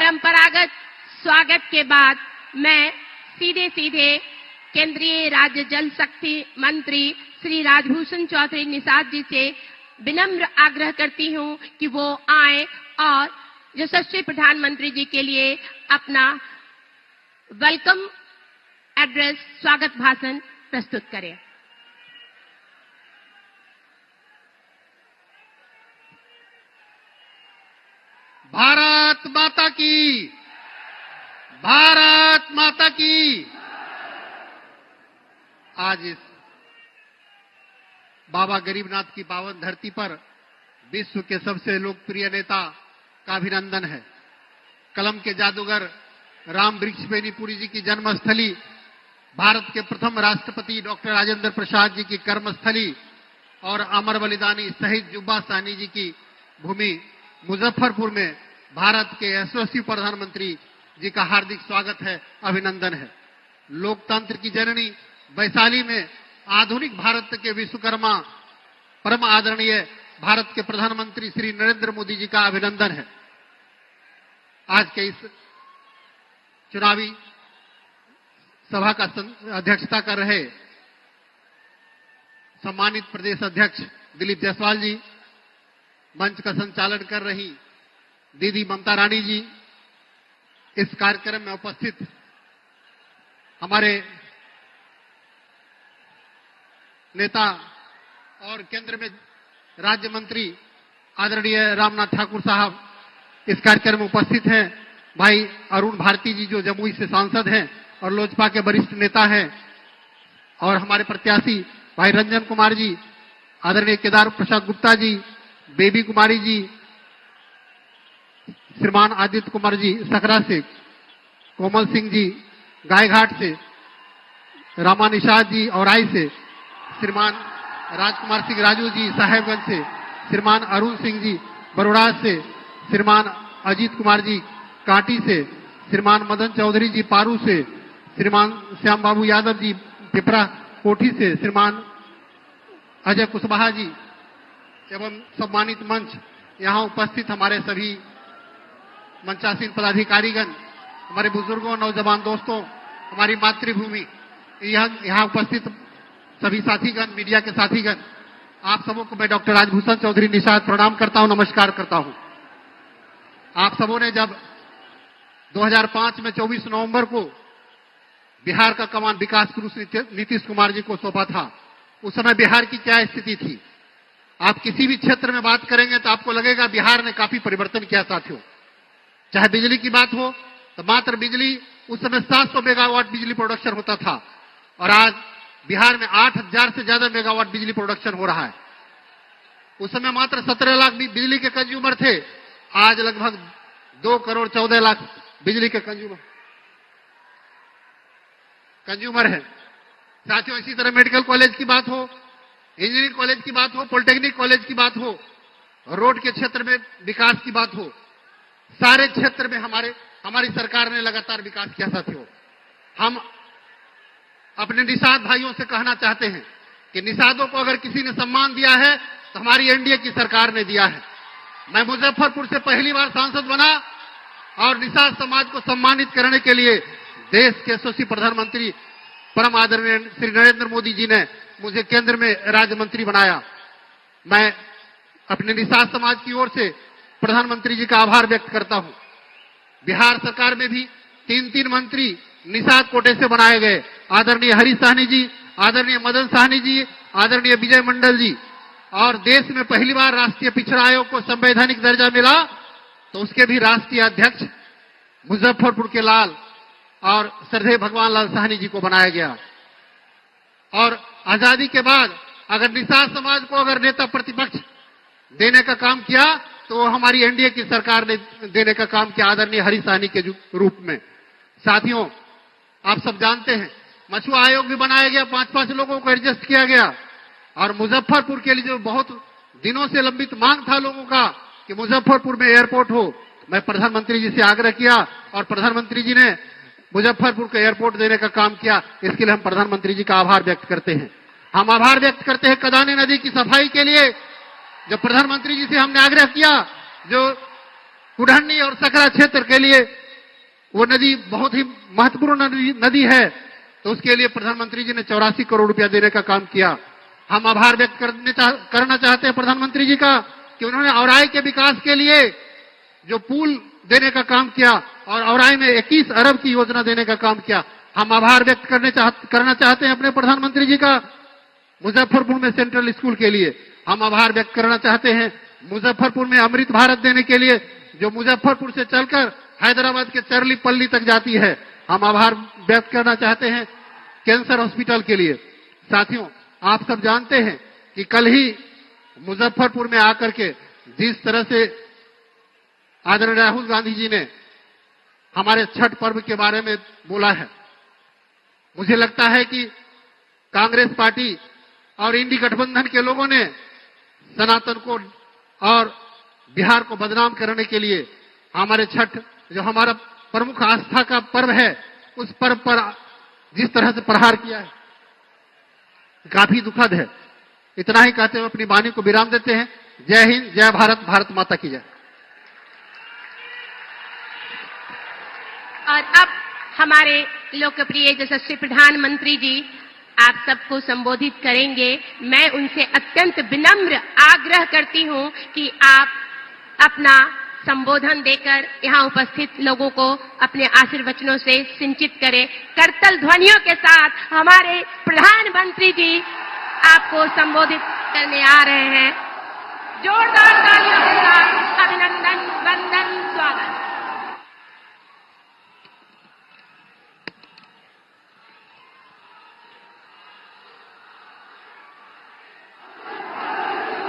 परंपरागत स्वागत के बाद मैं सीधे केंद्रीय राज्य जल शक्ति मंत्री श्री राजभूषण चौधरी निषाद जी से विनम्र आग्रह करती हूं कि वो आए और यशस्वी प्रधानमंत्री जी के लिए अपना वेलकम एड्रेस, स्वागत भाषण प्रस्तुत करें। भारत माता की, भारत माता की। आज इस बाबा गरीबनाथ की पावन धरती पर विश्व के सबसे लोकप्रिय नेता का अभिनंदन है। कलम के जादूगर राम वृक्षवेणीपुरी जी की जन्मस्थली, भारत के प्रथम राष्ट्रपति डॉक्टर राजेंद्र प्रसाद जी की कर्मस्थली और अमर बलिदानी शहीद जुब्बा साहनी जी की भूमि मुजफ्फरपुर में भारत के यशस्वी प्रधानमंत्री जी का हार्दिक स्वागत है, अभिनंदन है। लोकतंत्र की जननी वैशाली में आधुनिक भारत के विश्वकर्मा परम आदरणीय भारत के प्रधानमंत्री श्री नरेंद्र मोदी जी का अभिनंदन है। आज के इस चुनावी सभा का अध्यक्षता कर रहे सम्मानित प्रदेश अध्यक्ष दिलीप जायसवाल जी, मंच का संचालन कर रही दीदी ममता रानी जी, इस कार्यक्रम में उपस्थित हमारे नेता और केंद्र में राज्य मंत्री आदरणीय रामनाथ ठाकुर साहब इस कार्यक्रम में उपस्थित हैं। भाई अरुण भारती जी जो जमुई से सांसद हैं और लोजपा के वरिष्ठ नेता हैं, और हमारे प्रत्याशी भाई रंजन कुमार जी, आदरणीय केदार प्रसाद गुप्ता जी, बेबी कुमारी जी, श्रीमान आदित्य कुमार जी सकरा से, कोमल सिंह जी गायघाट से, रामा निषाद जी औराई से, श्रीमान राजकुमार सिंह राजू जी साहेबगंज से, श्रीमान अरुण सिंह जी बरोड़ा से, श्रीमान अजीत कुमार जी कांटी से, श्रीमान मदन चौधरी जी पारू से, श्रीमान श्याम बाबू यादव जी पिपरा कोठी से, श्रीमान अजय कुशवाहा जी एवं सम्मानित मंच, यहाँ उपस्थित हमारे सभी मंचासीन पदाधिकारीगण, हमारे बुजुर्गों, नौजवान दोस्तों, हमारी मातृभूमि, यहाँ उपस्थित सभी साथीगण, मीडिया के साथीगण, आप सबों को मैं डॉक्टर राजभूषण चौधरी निषाद प्रणाम करता हूं, नमस्कार करता हूं। आप सबों ने जब 2005 में 24 नवंबर को बिहार का कमान विकास पुरुष नीतीश कुमार जी को सौंपा था, उस समय बिहार की क्या स्थिति थी? आप किसी भी क्षेत्र में बात करेंगे तो आपको लगेगा बिहार ने काफी परिवर्तन किया साथियों। चाहे बिजली की बात हो तो मात्र बिजली उस समय 700 मेगावाट बिजली प्रोडक्शन होता था, और आज बिहार में 8000 से ज्यादा मेगावाट बिजली प्रोडक्शन हो रहा है। उस समय मात्र 17 लाख बिजली के कंज्यूमर थे, आज लगभग 2 करोड़ 14 लाख बिजली के कंज्यूमर है। साथियों, इसी तरह मेडिकल कॉलेज की बात हो, इंजीनियरिंग कॉलेज की बात हो, पॉलिटेक्निक कॉलेज की बात हो, रोड के क्षेत्र में विकास की बात हो, सारे क्षेत्र में हमारी सरकार ने लगातार विकास किया साथियों। हम अपने निषाद भाइयों से कहना चाहते हैं कि निषादों को अगर किसी ने सम्मान दिया है तो हमारी एनडीए की सरकार ने दिया है। मैं मुजफ्फरपुर से पहली बार सांसद बना और निषाद समाज को सम्मानित करने के लिए देश के यशस्वी प्रधानमंत्री परम आदरणीय श्री नरेंद्र मोदी जी ने मुझे केंद्र में राज्य मंत्री बनाया। मैं अपने निषाद समाज की ओर से प्रधानमंत्री जी का आभार व्यक्त करता हूं। बिहार सरकार में भी 3 मंत्री निषाद कोटे से बनाए गए, आदरणीय हरीश साहनी जी, आदरणीय मदन साहनी जी, आदरणीय विजय मंडल जी, और देश में पहली बार राष्ट्रीय पिछड़ा आयोग को संवैधानिक दर्जा मिला तो उसके भी राष्ट्रीय अध्यक्ष मुजफ्फरपुर के लाल और श्रद्धेय भगवान लाल साहनी जी को बनाया गया। और आजादी के बाद अगर निषाद समाज को अगर नेता प्रतिपक्ष देने का काम किया तो वो हमारी एनडीए की सरकार ने देने का काम किया, आदरणीय हरीश साहनी के रूप में। साथियों, आप सब जानते हैं मछुआ आयोग भी बनाया गया, 5-5 लोगों को एडजस्ट किया गया, और मुजफ्फरपुर के लिए जो बहुत दिनों से लंबित मांग था लोगों का कि मुजफ्फरपुर में एयरपोर्ट हो, मैं प्रधानमंत्री जी से आग्रह किया और प्रधानमंत्री जी ने मुजफ्फरपुर को एयरपोर्ट देने का काम किया। इसके लिए हम प्रधानमंत्री जी का आभार व्यक्त करते हैं। हम आभार व्यक्त करते हैं कदानी नदी की सफाई के लिए, जो प्रधानमंत्री जी से हमने आग्रह किया, जो कुढ़नी और सकरा क्षेत्र के लिए वो नदी बहुत ही महत्वपूर्ण नदी है, तो उसके लिए प्रधानमंत्री जी ने 84 करोड़ रुपया देने का काम किया। हम आभार व्यक्त करना चाहते हैं प्रधानमंत्री जी का कि उन्होंने औराई के विकास के लिए जो पुल देने का काम किया और औराई में 21 अरब की योजना देने का काम किया। हम आभार व्यक्त करना चाहते हैं अपने प्रधानमंत्री जी का मुजफ्फरपुर में सेंट्रल स्कूल के लिए। हम आभार व्यक्त करना चाहते हैं मुजफ्फरपुर में अमृत भारत देने के लिए, जो मुजफ्फरपुर से चलकर हैदराबाद के चरलीपल्ली तक जाती है। हम आभार व्यक्त करना चाहते हैं कैंसर हॉस्पिटल के लिए। साथियों, आप सब जानते हैं कि कल ही मुजफ्फरपुर में आकर के जिस तरह से आदरणीय राहुल गांधी जी ने हमारे छठ पर्व के बारे में बोला है, मुझे लगता है कि कांग्रेस पार्टी और इंडी गठबंधन के लोगों ने सनातन को और बिहार को बदनाम करने के लिए हमारे छठ, जो हमारा प्रमुख आस्था का पर्व है, उस पर्व पर जिस तरह से प्रहार किया है, काफी दुखद है। इतना ही कहते हुए अपनी वाणी को विराम देते हैं। जय हिंद, जय भारत, भारत माता की जय। और अब हमारे लोकप्रिय यशस्वी प्रधानमंत्री जी आप सबको संबोधित करेंगे। मैं उनसे अत्यंत विनम्र आग्रह करती हूं कि आप अपना संबोधन देकर यहां उपस्थित लोगों को अपने आशीर्वचनों से सिंचित करें। करतल ध्वनियों के साथ हमारे प्रधानमंत्री जी आपको संबोधित करने आ रहे हैं। जोरदार तालियों के साथ अभिनंदन, वंदन, स्वागत।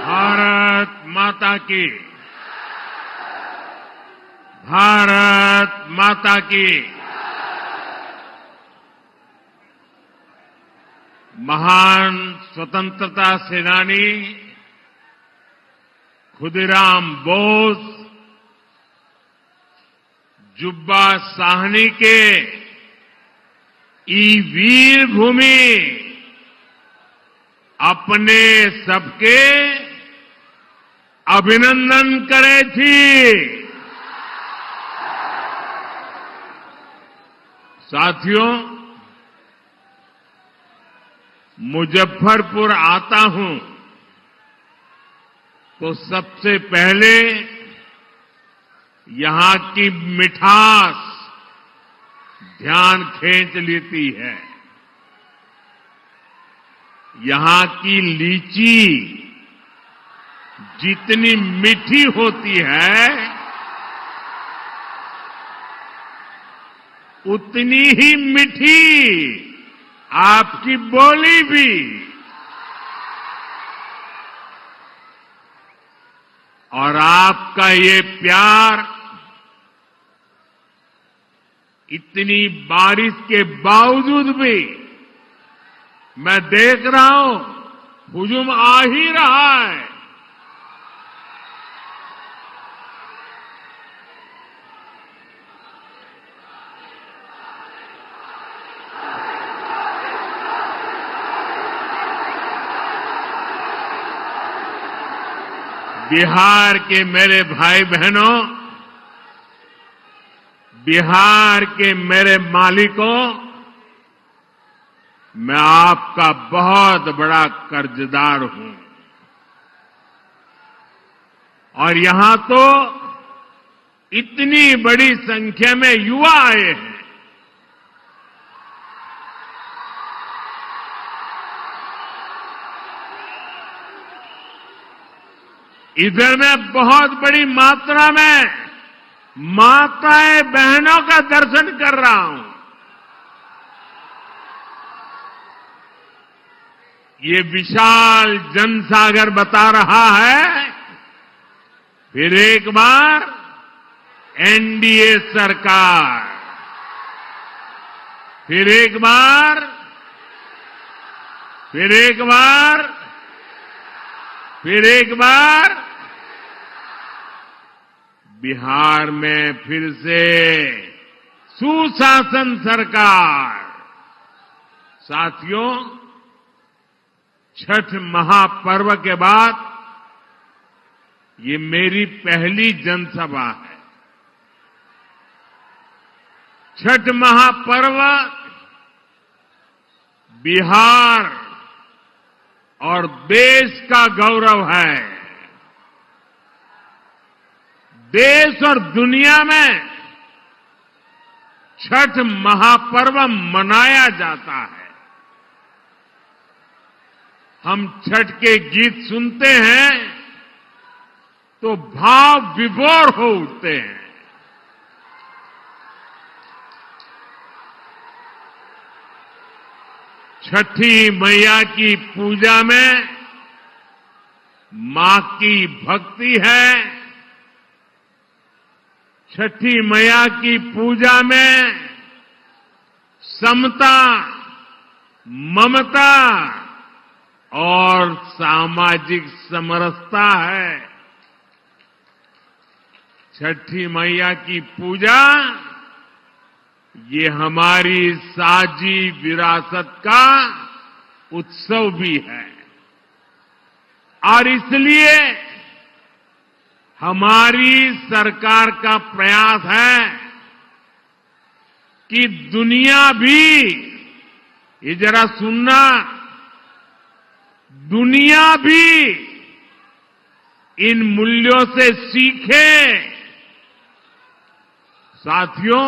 भारत माता की, भारत माता की। महान स्वतंत्रता सेनानी खुदीराम बोस जुब्बा साहनी के ई वीर भूमि अपने सबके अभिनंदन करे थी। साथियों, मुजफ्फरपुर आता हूं तो सबसे पहले यहां की मिठास ध्यान खींच लेती है। यहां की लीची जितनी मीठी होती है उतनी ही मीठी आपकी बोली भी। और आपका ये प्यार इतनी बारिश के बावजूद भी मैं देख रहा हूं हुजूम आ ही रहा है। बिहार के मेरे भाई बहनों, बिहार के मेरे मालिकों, मैं आपका बहुत बड़ा कर्जदार हूं। और यहां तो इतनी बड़ी संख्या में युवा आए हैं। इधर में बहुत बड़ी मात्रा में माताएं बहनों का दर्शन कर रहा हूं। ये विशाल जनसागर बता रहा है फिर एक बार एनडीए सरकार, फिर एक बार, फिर एक बार, फिर एक बार बिहार में फिर से सुशासन सरकार। साथियों, छठ महापर्व के बाद ये मेरी पहली जनसभा है। छठ महापर्व बिहार और देश का गौरव है। देश और दुनिया में छठ महापर्व मनाया जाता है। हम छठ के गीत सुनते हैं तो भाव विभोर हो उठते हैं। छठी मैया की पूजा में मां की भक्ति है। छठी मैया की पूजा में समता, ममता और सामाजिक समरसता है। छठी मैया की पूजा ये हमारी साझी विरासत का उत्सव भी है और इसलिए हमारी सरकार का प्रयास है कि दुनिया भी, ये जरा सुनना, दुनिया भी इन मूल्यों से सीखे। साथियों,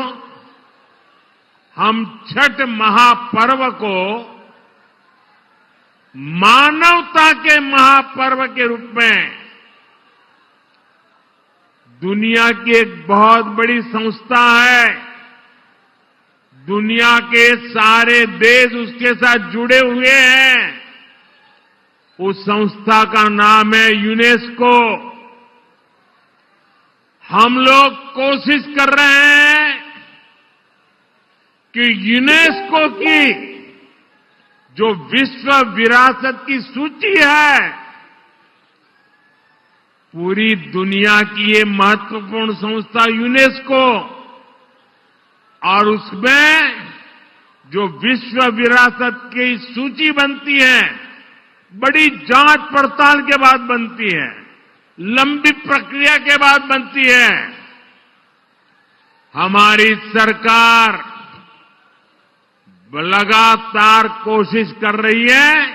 हम छठ महापर्व को मानवता के महापर्व के रूप में दुनिया की एक बहुत बड़ी संस्था है, दुनिया के सारे देश उसके साथ जुड़े हुए हैं, उस संस्था का नाम है यूनेस्को। हम लोग कोशिश कर रहे हैं कि यूनेस्को की जो विश्व विरासत की सूची है, पूरी दुनिया की ये महत्वपूर्ण संस्था यूनेस्को, और उसमें जो विश्व विरासत की सूची बनती है, बड़ी जांच पड़ताल के बाद बनती है, लंबी प्रक्रिया के बाद बनती है। हमारी सरकार लगातार कोशिश कर रही है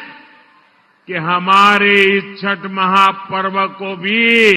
कि हमारे इस छठ महापर्व को भी